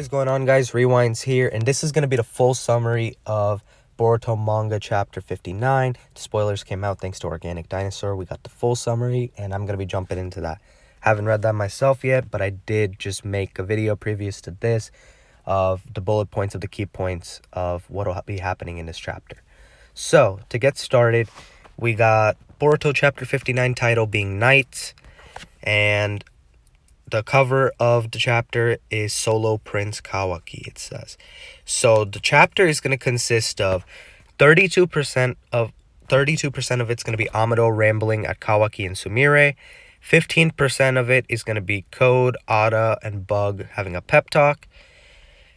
is going on, guys? Rewinds here, and this is going to be the full summary of Boruto Manga Chapter 59. The spoilers came out thanks to OrganicDinosaur. We got the full summary, and I'm going to be jumping into that. Haven't read that myself yet, but I did just make a video previous to this of the bullet points of the key points of what will be happening in this chapter. So, to get started, we got Boruto Chapter 59 title being Nights, and the cover of the chapter is Solo Prince Kawaki, it says. So the chapter is going to consist of 32% of it's going to be Amado rambling at Kawaki and Sumire. 15% of it is going to be Code, Eida, and Bug having a pep talk.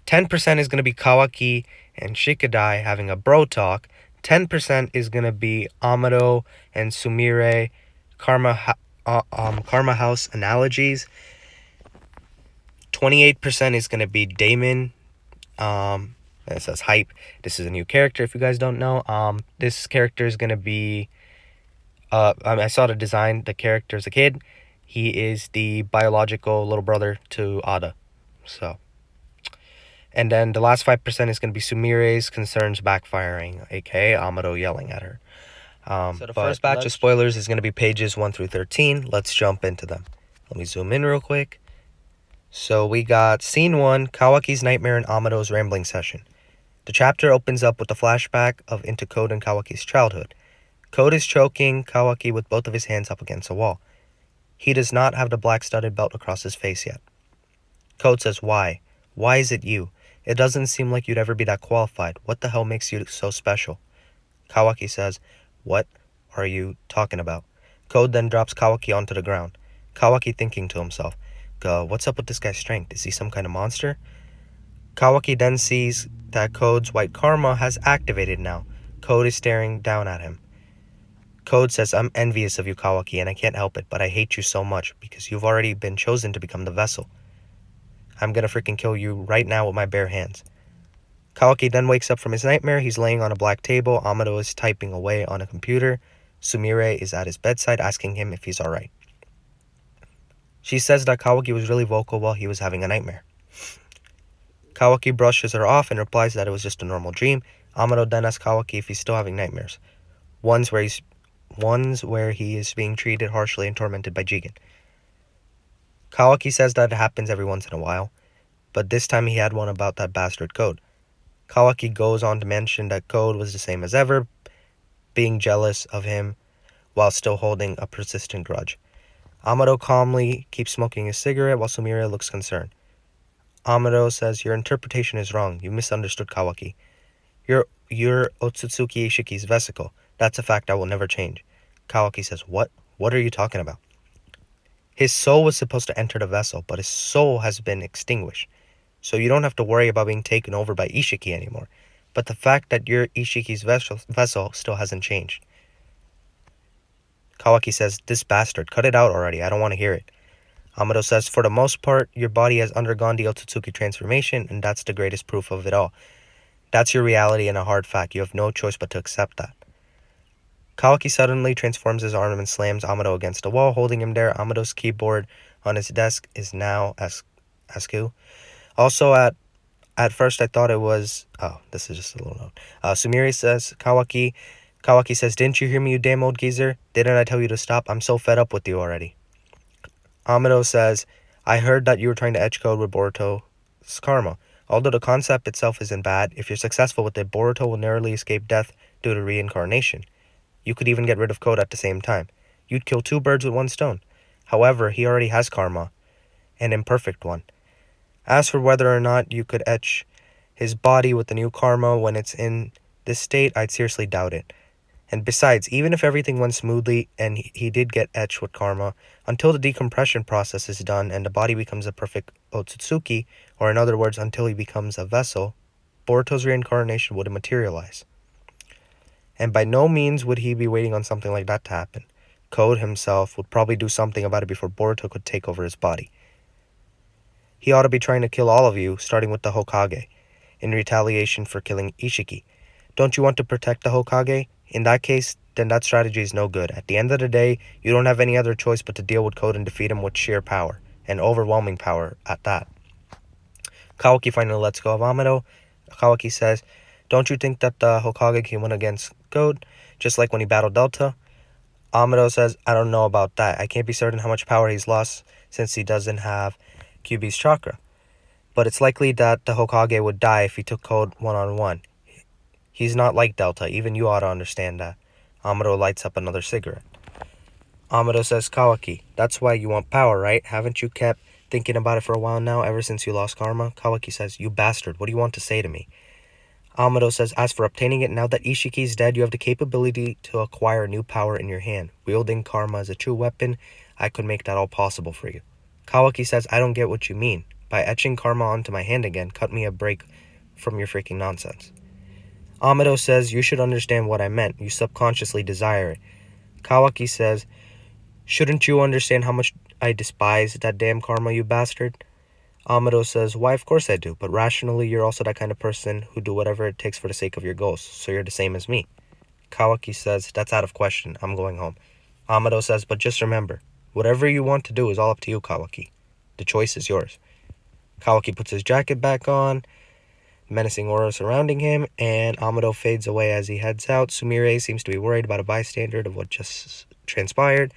10% is going to be Kawaki and Shikadai having a bro talk. 10% is going to be Amado and Sumire Karma House analogies. 28% is going to be Daemon. It says hype. This is a new character if you guys don't know. This character is going to be... I saw the design. The character as a kid. He is the biological little brother to Eida. So... And then the last 5% is going to be Sumire's concerns backfiring, aka Amado yelling at her. So the first batch of spoilers is going to be pages 1 through 13. Let's jump into them. Let me zoom in real quick. So we got Scene 1, Kawaki's Nightmare and Amado's Rambling Session. The chapter opens up with a flashback into Code and Kawaki's childhood. Code is choking Kawaki with both of his hands up against a wall. He does not have the black studded belt across his face yet. Code says, "Why? Why is it you? It doesn't seem like you'd ever be that qualified. What the hell makes you so special?" Kawaki says, "What are you talking about?" Code then drops Kawaki onto the ground. Kawaki thinking to himself, what's up with this guy's strength? Is he some kind of monster? Kawaki then sees that Code's white karma has activated now. Code is staring down at him. Code says, "I'm envious of you, Kawaki, and I can't help it, but I hate you so much because you've already been chosen to become the vessel. I'm gonna freaking kill you right now with my bare hands." Kawaki then wakes up from his nightmare. He's laying on a black table. Amado is typing away on a computer. Sumire is at his bedside asking him if he's alright. She says that Kawaki was really vocal while he was having a nightmare. Kawaki brushes her off and replies that it was just a normal dream. Amado then asks Kawaki if he's still having nightmares. Ones where he is being treated harshly and tormented by Jigen. Kawaki says that it happens every once in a while, but this time he had one about that bastard Code. Kawaki goes on to mention that Code was the same as ever, being jealous of him while still holding a persistent grudge. Amado calmly keeps smoking his cigarette while Sumire looks concerned. Amado says, "Your interpretation is wrong. You misunderstood Kawaki. You're Otsutsuki Ishiki's vesicle. That's a fact I will never change." Kawaki says, "What? What are you talking about?" His soul was supposed to enter the vessel, but his soul has been extinguished. So you don't have to worry about being taken over by Ishiki anymore. But the fact that you're Ishiki's vessel still hasn't changed. Kawaki says, "This bastard, cut it out already. I don't want to hear it." Amado says, "For the most part, your body has undergone the Otsutsuki transformation, and that's the greatest proof of it all. That's your reality and a hard fact. You have no choice but to accept that." Kawaki suddenly transforms his arm and slams Amado against the wall, holding him there. Amado's keyboard on his desk is now Askew. Also, at first I thought it was... Oh, this is just a little note. Sumire says, Kawaki says, "Didn't you hear me, you damn old geezer? Didn't I tell you to stop? I'm so fed up with you already." Amado says, "I heard that you were trying to etch Code with Boruto's karma. Although the concept itself isn't bad, if you're successful with it, Boruto will narrowly escape death due to reincarnation. You could even get rid of Code at the same time. You'd kill 2 birds with 1 stone. However, he already has karma, an imperfect one. As for whether or not you could etch his body with the new karma when it's in this state, I'd seriously doubt it. And besides, even if everything went smoothly and he did get etched with karma, until the decompression process is done and the body becomes a perfect Otsutsuki, or in other words, until he becomes a vessel, Boruto's reincarnation wouldn't materialize. And by no means would he be waiting on something like that to happen. Code himself would probably do something about it before Boruto could take over his body. He ought to be trying to kill all of you, starting with the Hokage, in retaliation for killing Ishiki. Don't you want to protect the Hokage? In that case, then that strategy is no good. At the end of the day, you don't have any other choice but to deal with Code and defeat him with sheer power, and overwhelming power at that." Kawaki finally lets go of Amado. Kawaki says, "Don't you think that the Hokage can win against Code, just like when he battled Delta?" Amado says, "I don't know about that. I can't be certain how much power he's lost since he doesn't have Kyuubi's chakra. But it's likely that the Hokage would die if he took Code one-on-one. He's not like Delta. Even you ought to understand that." Amado lights up another cigarette. Amado says, "Kawaki, that's why you want power, right? Haven't you kept thinking about it for a while now, ever since you lost karma?" Kawaki says, "You bastard, what do you want to say to me?" Amado says, "As for obtaining it, now that Ishiki is dead, you have the capability to acquire new power in your hand. Wielding karma as a true weapon, I could make that all possible for you." Kawaki says, "I don't get what you mean. By etching karma onto my hand again, cut me a break from your freaking nonsense." Amado says, "You should understand what I meant. You subconsciously desire it." Kawaki says, "Shouldn't you understand how much I despise that damn karma, you bastard?" Amado says, "Why, of course I do, but rationally, you're also that kind of person who do whatever it takes for the sake of your goals, so you're the same as me." Kawaki says, "That's out of question. I'm going home." Amado says, "But just remember, whatever you want to do is all up to you, Kawaki. The choice is yours." Kawaki puts his jacket back on, menacing aura surrounding him, and Amado fades away as he heads out. Sumire seems to be worried about a bystander of what just transpired.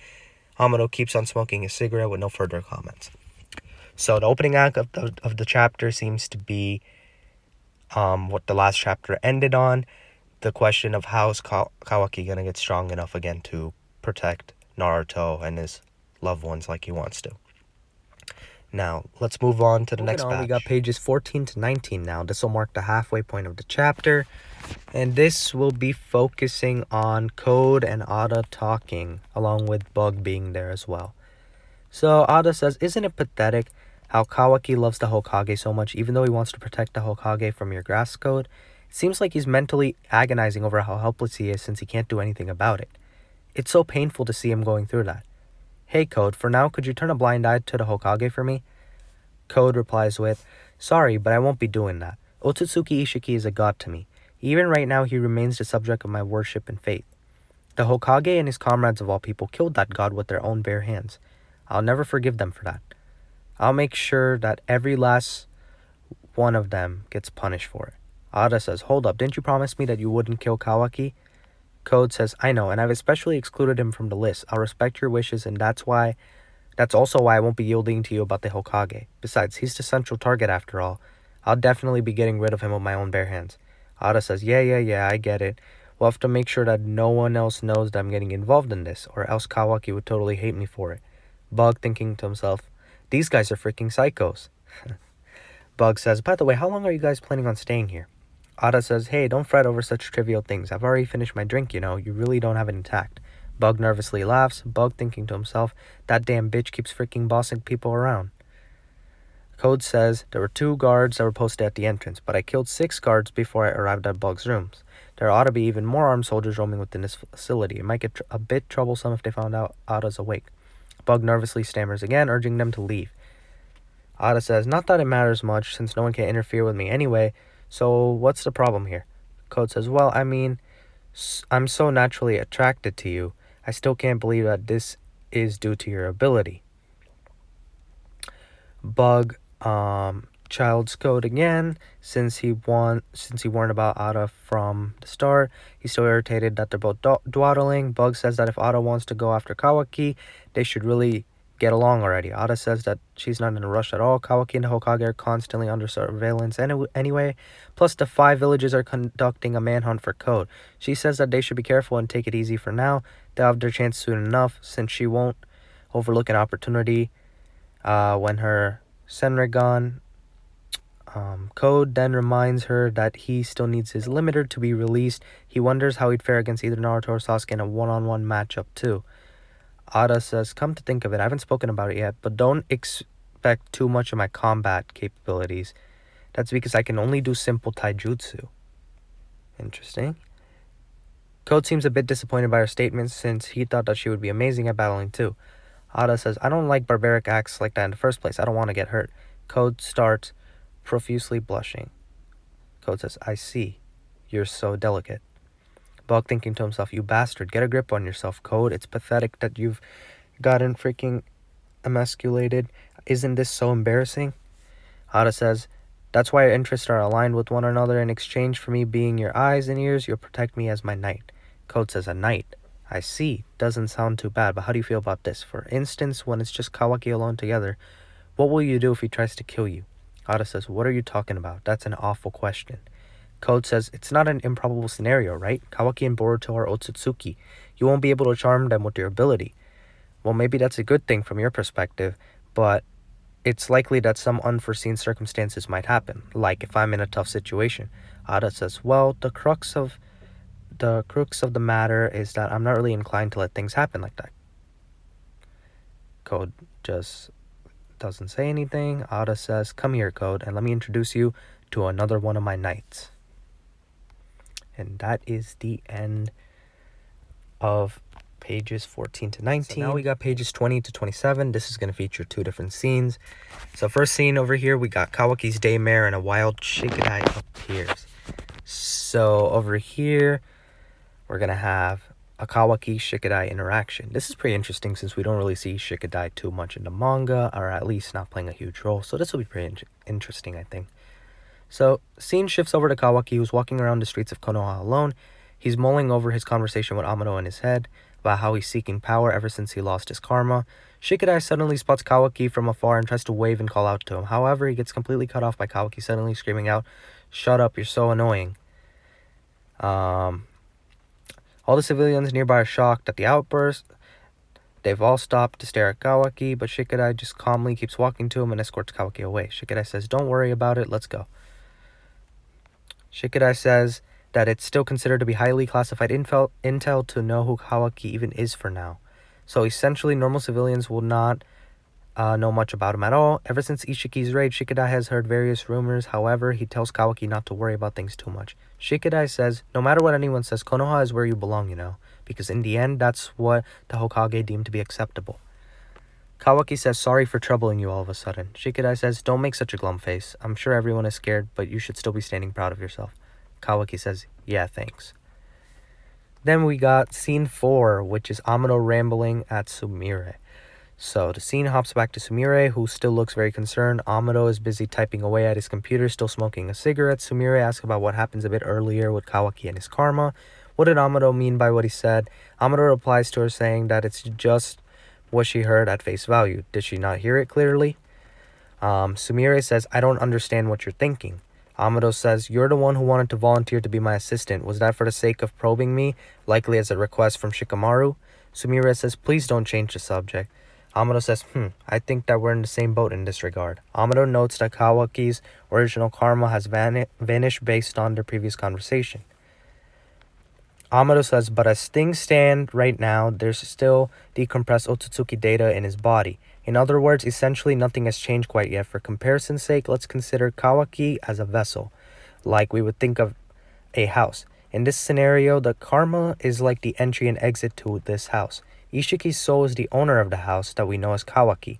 Amado keeps on smoking his cigarette with no further comments. So the opening act of the chapter seems to be what the last chapter ended on. The question of how is Kawaki going to get strong enough again to protect Naruto and his loved ones like he wants to. Now, let's move on to the next batch. We got pages 14 to 19 now. This will mark the halfway point of the chapter. And this will be focusing on Code and Ada talking, along with Bug being there as well. So Ada says, "Isn't it pathetic how Kawaki loves the Hokage so much, even though he wants to protect the Hokage from your grass Code? It seems like he's mentally agonizing over how helpless he is since he can't do anything about it. It's so painful to see him going through that. Hey Code, for now, could you turn a blind eye to the Hokage for me?" Code replies with, "Sorry, but I won't be doing that. Otsutsuki Ishiki is a god to me. Even right now, he remains the subject of my worship and faith. The Hokage and his comrades of all people killed that god with their own bare hands. I'll never forgive them for that. I'll make sure that every last one of them gets punished for it." Ada says, "Hold up, didn't you promise me that you wouldn't kill Kawaki?" Code says, "I know, and I've especially excluded him from the list. I'll respect your wishes, and that's also why I won't be yielding to you about the Hokage. Besides, he's the central target after all. I'll definitely be getting rid of him with my own bare hands." Ada says, Yeah, I get it. We'll have to make sure that no one else knows that I'm getting involved in this, or else Kawaki would totally hate me for it." Bug thinking to himself, "These guys are freaking psychos." Bug says, "By the way, how long are you guys planning on staying here?" Ada says, "Hey, don't fret over such trivial things. I've already finished my drink, you know. You really don't have it intact." Bug nervously laughs, Bug thinking to himself, "That damn bitch keeps freaking bossing people around." Code says, "There were 2 guards that were posted at the entrance, but I killed 6 guards before I arrived at Bug's rooms. There ought to be even more armed soldiers roaming within this facility. It might get a bit troublesome if they found out Ada's awake." Bug nervously stammers again, urging them to leave. Ada says, "Not that it matters much, since no one can interfere with me anyway, so what's the problem here?" Code says, "Well, I mean, I'm so naturally attracted to you. I still can't believe that this is due to your ability." Bug child's Code again, since he warned about Ada from the start. He's so irritated that they're both dawdling. Bug says that if Ada wants to go after Kawaki, they should really get along already. Ada says that she's not in a rush at all. Kawaki and the Hokage are constantly under surveillance anyway. Plus, the 5 villages are conducting a manhunt for Code. She says that they should be careful and take it easy for now. They'll have their chance soon enough, since she won't overlook an opportunity when her Senrigan. Code then reminds her that he still needs his limiter to be released. He wonders how he'd fare against either Naruto or Sasuke in a one-on-one matchup too. Ada says, "Come to think of it, I haven't spoken about it yet, but don't expect too much of my combat capabilities. That's because I can only do simple taijutsu." Interesting. Code seems a bit disappointed by her statement, since he thought that she would be amazing at battling too. Ada says, "I don't like barbaric acts like that in the first place. I don't want to get hurt." Code starts profusely blushing. Code says, "I see. You're so delicate." Bug thinking to himself, "You bastard, get a grip on yourself, Code. It's pathetic that you've gotten freaking emasculated. Isn't this so embarrassing?" Ada says, That's why our interests are aligned with one another. In exchange for me being your eyes and ears, you'll protect me as my knight. Code says, a knight. I see. Doesn't sound too bad, but how do you feel about this? For instance, when it's just Kawaki alone together, what will you do if he tries to kill you? Ada says, what are you talking about? That's an awful question. Code says, it's not an improbable scenario, right? Kawaki and Boruto are Otsutsuki. You won't be able to charm them with your ability. Well, maybe that's a good thing from your perspective, but it's likely that some unforeseen circumstances might happen, like if I'm in a tough situation. Ada says, well, the crux of the matter is that I'm not really inclined to let things happen like that. Code just doesn't say anything. Ada says, come here, Code, and let me introduce you to another one of my knights. And that is the end of pages 14 to 19. So now we got pages 20 to 27. This is going to feature two different scenes. So first scene over here, we got Kawaki's daymare and a wild Shikadai appears. So over here, we're going to have a Kawaki Shikadai interaction. This is pretty interesting since we don't really see Shikadai too much in the manga, or at least not playing a huge role. So this will be pretty interesting, I think. So scene shifts over to Kawaki, who's walking around the streets of Konoha alone. He's mulling over his conversation with Amado in his head about how he's seeking power ever since he lost his karma. Shikadai suddenly spots Kawaki from afar and tries to wave and call out to him. However, he gets completely cut off by Kawaki suddenly screaming out, "Shut up, you're so annoying." All the civilians nearby are shocked at the outburst. They've all stopped to stare at Kawaki, but Shikadai just calmly keeps walking to him and escorts Kawaki away. Shikadai says, "Don't worry about it, let's go." Shikadai says that it's still considered to be highly classified intel to know who Kawaki even is for now. So essentially, normal civilians will not know much about him at all. Ever since Ishiki's raid, Shikadai has heard various rumors. However, he tells Kawaki not to worry about things too much. Shikadai says, no matter what anyone says, Konoha is where you belong, you know, because in the end, that's what the Hokage deemed to be acceptable. Kawaki says, sorry for troubling you all of a sudden. Shikadai says, don't make such a glum face. I'm sure everyone is scared, but you should still be standing proud of yourself. Kawaki says, yeah, thanks. Then we got scene 4, which is Amado rambling at Sumire. So the scene hops back to Sumire, who still looks very concerned. Amado is busy typing away at his computer, still smoking a cigarette. Sumire asks about what happens a bit earlier with Kawaki and his karma. What did Amado mean by what he said? Amado replies to her saying that it's just what she heard at face value. Did she not hear it clearly? Sumire says, I don't understand what you're thinking. Amado says, you're the one who wanted to volunteer to be my assistant. Was that for the sake of probing me, likely as a request from Shikamaru? Sumire says, please don't change the subject. Amado says, I think that we're in the same boat in this regard. Amado notes that Kawaki's original karma has vanished based on their previous conversation. Amado says, but as things stand right now, there's still decompressed Otsutsuki data in his body. In other words, essentially nothing has changed quite yet. For comparison's sake, let's consider Kawaki as a vessel, like we would think of a house. In this scenario, the karma is like the entry and exit to this house. Ishiki's soul is the owner of the house that we know as Kawaki.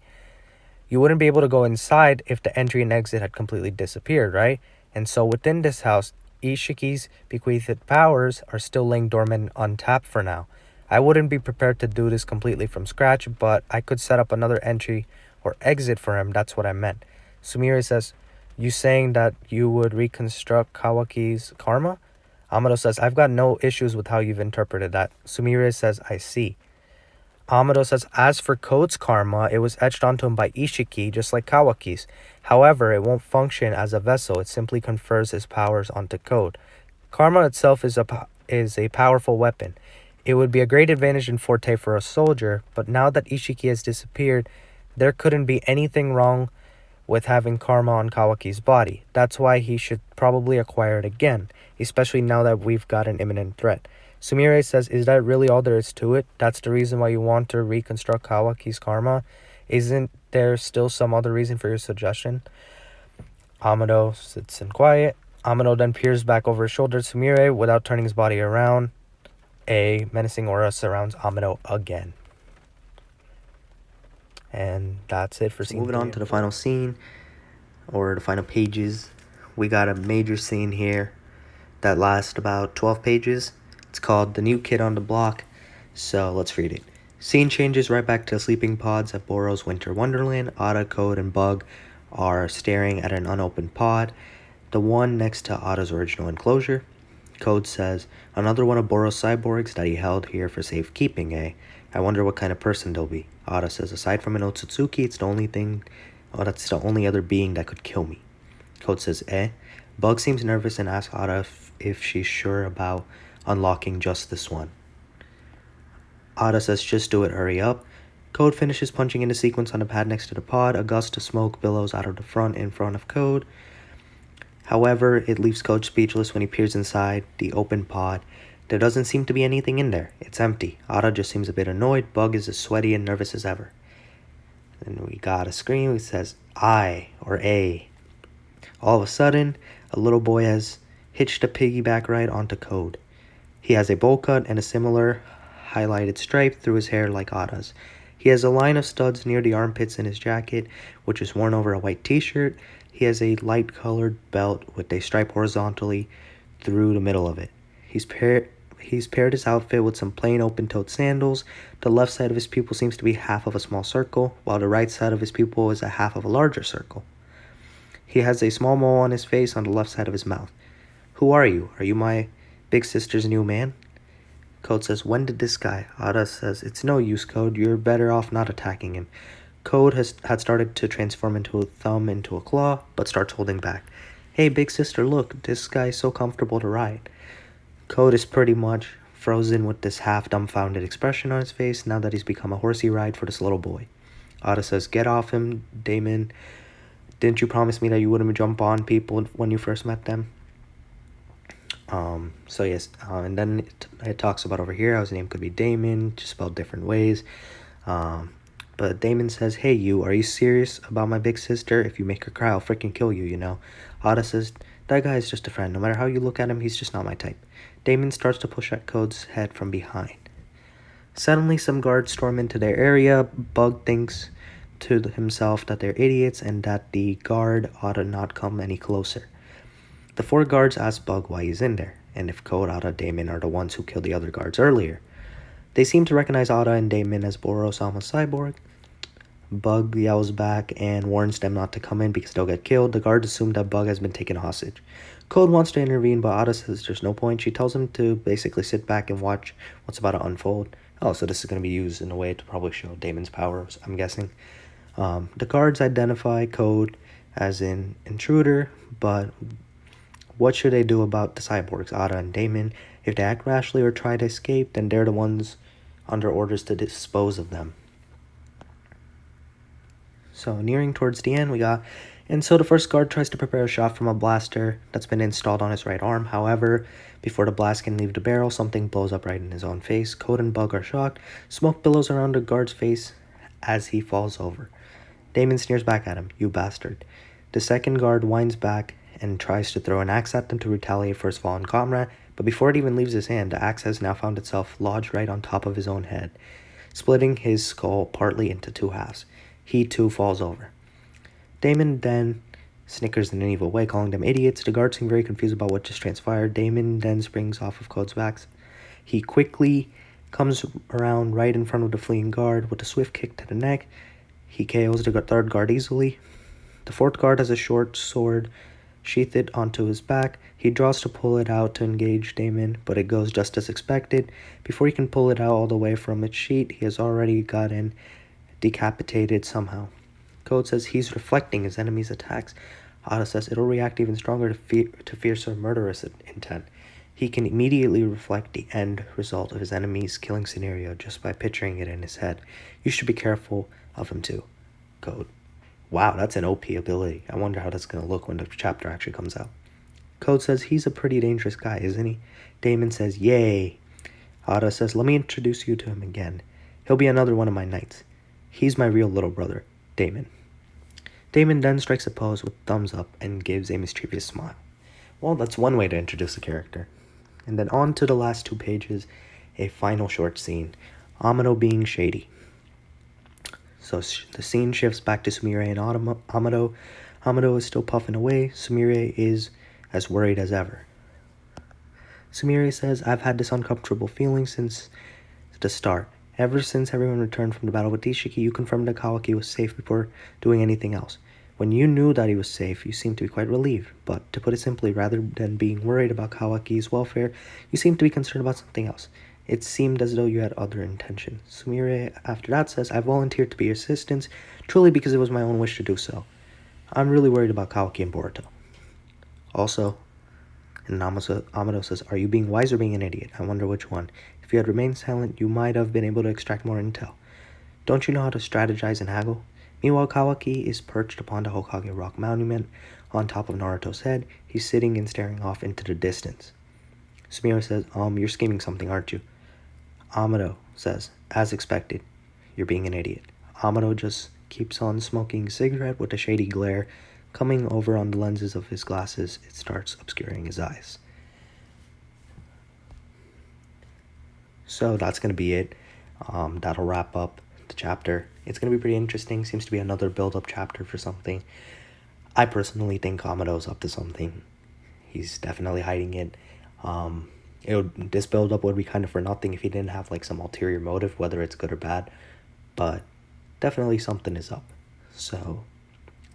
You wouldn't be able to go inside if the entry and exit had completely disappeared, right? And so within this house, Ishiki's bequeathed powers are still laying dormant and untapped for now. I wouldn't be prepared to do this completely from scratch, but I could set up another entry or exit for him. That's what I meant. Sumire says, you saying that you would reconstruct Kawaki's karma? Amado says, I've got no issues with how you've interpreted that. Sumire says, I see. Amado says, as for Code's karma, it was etched onto him by Ishiki, just like Kawaki's. However, it won't function as a vessel. It simply confers his powers onto Code. Karma itself is a powerful weapon. It would be a great advantage and forte for a soldier, but now that Ishiki has disappeared, there couldn't be anything wrong with having karma on Kawaki's body. That's why he should probably acquire it again, especially now that we've got an imminent threat. Sumire says, is that really all there is to it? That's the reason why you want to reconstruct Kawaki's karma? Isn't there still some other reason for your suggestion? Amado sits in quiet. Amado then peers back over his shoulder at Sumire without turning his body around. A menacing aura surrounds Amado again. And that's it for scene 3. Moving on to the final scene, or the final pages. We got a major scene here that lasts about 12 pages. It's called The New Kid on the Block, so let's read it. Scene changes right back to sleeping pods at Boro's Winter Wonderland. Ada, Code, and Bug are staring at an unopened pod, the one next to Ada's original enclosure. Code says, another one of Boro's cyborgs that he held here for safekeeping, eh? I wonder what kind of person they'll be. Ada says, aside from an Otsutsuki, that's the only other being that could kill me. Code says, eh? Bug seems nervous and asks Ada if she's sure about unlocking just this one. Ada says, just do it, hurry up. Code finishes punching in the sequence on the pad next to the pod. A gust of smoke billows out of the front in front of Code. However, it leaves Code speechless when he peers inside the open pod. There doesn't seem to be anything in there. It's empty. Ada just seems a bit annoyed. Bug is as sweaty and nervous as ever. And we got a screen that says I or A. All of a sudden, a little boy has hitched a piggyback ride onto Code. He has a bowl cut and a similar highlighted stripe through his hair like Ada's. He has a line of studs near the armpits in his jacket, which is worn over a white t-shirt. He has a light-colored belt with a stripe horizontally through the middle of it. He's paired his outfit with some plain open-toed sandals. The left side of his pupil seems to be half of a small circle, while the right side of his pupil is a half of a larger circle. He has a small mole on his face on the left side of his mouth. Who are you? Are you my big sister's new man? Code says, when did this guy? Ada says, it's no use, Code. You're better off not attacking him. Code had started to transform into a thumb into a claw, but starts holding back. Hey, big sister, look. This guy's so comfortable to ride. Code is pretty much frozen with this half-dumbfounded expression on his face now that he's become a horsey ride for this little boy. Ada says, get off him, Daemon. Didn't you promise me that you wouldn't jump on people when you first met them? And then it talks about over here how his name could be Daemon, just spelled different ways. But Daemon says, hey, are you serious about my big sister? If you make her cry, I'll freaking kill you, you know. Ada says, that guy is just a friend. No matter how you look at him, he's just not my type. Daemon starts to push at Code's head from behind. Suddenly, some guards storm into their area. Bug thinks to himself that they're idiots and that the guard ought to not come any closer. The 4 guards ask Bug why he's in there, and if Code, Ada, Daemon are the ones who killed the other guards earlier. They seem to recognize Ada and Daemon as Boro-sama's cyborg. Bug yells back and warns them not to come in because they'll get killed. The guards assume that Bug has been taken hostage. Code wants to intervene, but Ada says there's no point. She tells him to basically sit back and watch what's about to unfold. Oh, so this is going to be used in a way to probably show Daemon's powers, I'm guessing. The guards identify Code as an intruder, but what should they do about the cyborgs, Ada and Daemon? If they act rashly or try to escape, then they're the ones under orders to dispose of them. So nearing towards the end, so the first guard tries to prepare a shot from a blaster that's been installed on his right arm. However, before the blast can leave the barrel, something blows up right in his own face. Code and Bug are shocked. Smoke billows around the guard's face as he falls over. Daemon sneers back at him, you bastard. The second guard winds back and tries to throw an axe at them to retaliate for his fallen comrade, but before it even leaves his hand, the axe has now found itself lodged right on top of his own head, splitting his skull partly into 2 halves. He too falls over. Daemon then snickers in an evil way, calling them idiots. The guards seem very confused about what just transpired. Daemon then springs off of Code's back. He quickly comes around right in front of the fleeing guard with a swift kick to the neck. He KOs the third guard easily. The 4th guard has a short sword sheathed onto his back. He draws to pull it out to engage Daemon, but it goes just as expected. Before he can pull it out all the way from its sheath, he has already gotten decapitated somehow. Code says he's reflecting his enemy's attacks. Ada says it'll react even stronger to fiercer murderous intent. He can immediately reflect the end result of his enemy's killing scenario just by picturing it in his head. You should be careful of him too, Code. Wow, that's an OP ability. I wonder how that's going to look when the chapter actually comes out. Code says he's a pretty dangerous guy, isn't he? Daemon says, yay. Ada says, let me introduce you to him again. He'll be another one of my knights. He's my real little brother, Daemon. Daemon then strikes a pose with thumbs up and gives a mischievous smile. Well, that's one way to introduce a character. And then on to the last 2 pages, a final short scene. Amado being shady. So the scene shifts back to Sumire and Amado. Amado is still puffing away. Sumire is as worried as ever. Sumire says, I've had this uncomfortable feeling since the start. Ever since everyone returned from the battle with Ishiki, you confirmed that Kawaki was safe before doing anything else. When you knew that he was safe, you seemed to be quite relieved, but to put it simply, rather than being worried about Kawaki's welfare, you seemed to be concerned about something else. It seemed as though you had other intentions. Sumire, after that, says, I volunteered to be your assistant, truly because it was my own wish to do so. I'm really worried about Kawaki and Boruto. Also, and Amado says, are you being wise or being an idiot? I wonder which one. If you had remained silent, you might have been able to extract more intel. Don't you know how to strategize and haggle? Meanwhile, Kawaki is perched upon the Hokage rock monument on top of Naruto's head. He's sitting and staring off into the distance. Sumire says, you're scheming something, aren't you? Amado says, as expected, you're being an idiot. Amado just keeps on smoking a cigarette with a shady glare coming over on the lenses of his glasses. It starts obscuring his eyes. So that's going to be it. That'll wrap up the chapter. It's going to be pretty interesting. Seems to be another build-up chapter for something. I personally think Amado's up to something. He's definitely hiding it. This build-up would be kind of for nothing if he didn't have like some ulterior motive, whether it's good or bad. But definitely something is up. So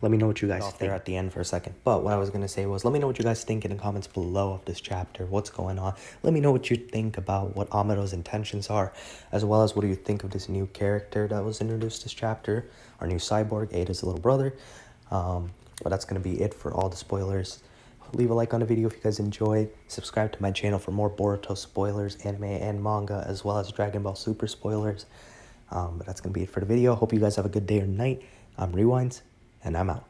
let me know what you guys think. There at the end for a second. But what I was going to say was, let me know what you guys think in the comments below of this chapter. What's going on? Let me know what you think about what Amado's intentions are, as well as what do you think of this new character that was introduced this chapter, our new cyborg, Eida's little brother. But that's going to be it for all the spoilers. Leave a like on the video if you guys enjoyed. Subscribe to my channel for more Boruto spoilers, anime and manga, as well as Dragon Ball Super spoilers. But that's going to be it for the video. Hope you guys have a good day or night. I'm Rewinds, and I'm out.